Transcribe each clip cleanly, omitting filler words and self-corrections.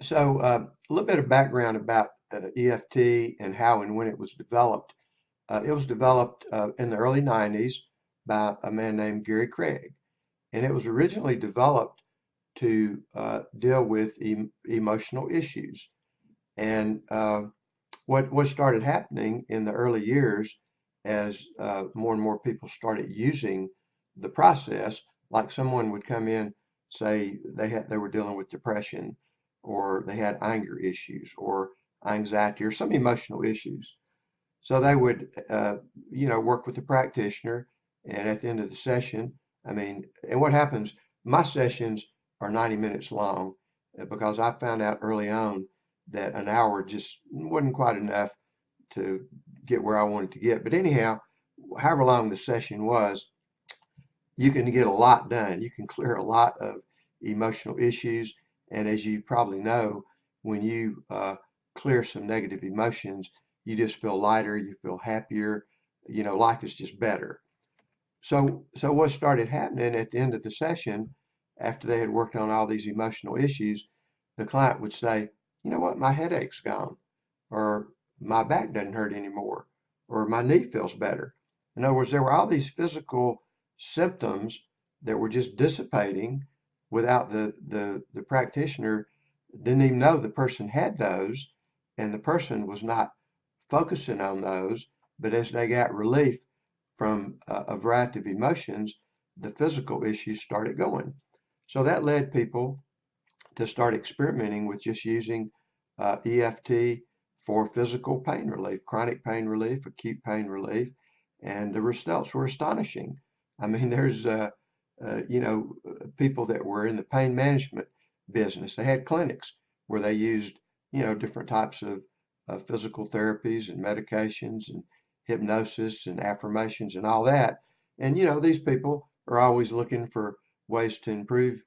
So a little bit of background about EFT and how and when it was developed. It was developed in the early 90s by a man named Gary Craig, and it was originally developed to deal with emotional issues. And what started happening in the early years as more and more people started using the process, like someone would come in, say they were dealing with depression, or they had anger issues, or anxiety, or some emotional issues. So they would, work with the practitioner, and at the end of the session, and what happens, my sessions are 90 minutes long because I found out early on that an hour just wasn't quite enough to get where I wanted to get. But anyhow, however long the session was, you can get a lot done. You can clear a lot of emotional issues. And as you probably know, when you clear some negative emotions, you just feel lighter, you feel happier, life is just better. So what started happening at the end of the session, after they had worked on all these emotional issues, the client would say, you know what, my headache's gone, or my back doesn't hurt anymore, or my knee feels better. In other words, there were all these physical symptoms that were just dissipating without the practitioner didn't even know the person had those, and the person was not focusing on those, but as they got relief from a variety of emotions, the physical issues started going. So that led people to start experimenting with just using EFT for physical pain relief, chronic pain relief, acute pain relief, and the results were astonishing. I mean, there's people that were in the pain management business. They had clinics where they used different types of physical therapies and medications and hypnosis and affirmations and all that. And these people are always looking for ways to improve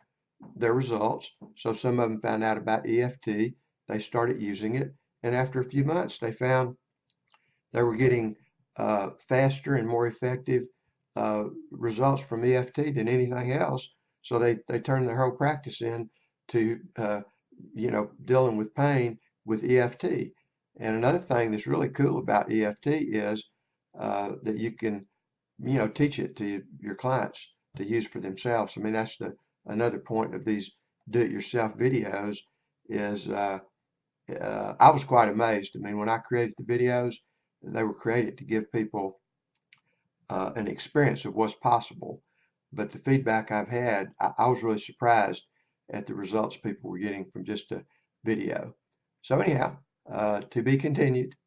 their results. So some of them found out about EFT. They started using it. And after a few months, they found they were getting faster and more effective results from EFT than anything else. So they turned their whole practice in to, dealing with pain with EFT. And another thing that's really cool about EFT is that you can, teach it to your clients to use for themselves. I mean, that's another point of these do-it-yourself videos is I was quite amazed. I mean, when I created the videos, they were created to give people an experience of what's possible. But the feedback I've had, I was really surprised at the results people were getting from just a video. So anyhow, to be continued.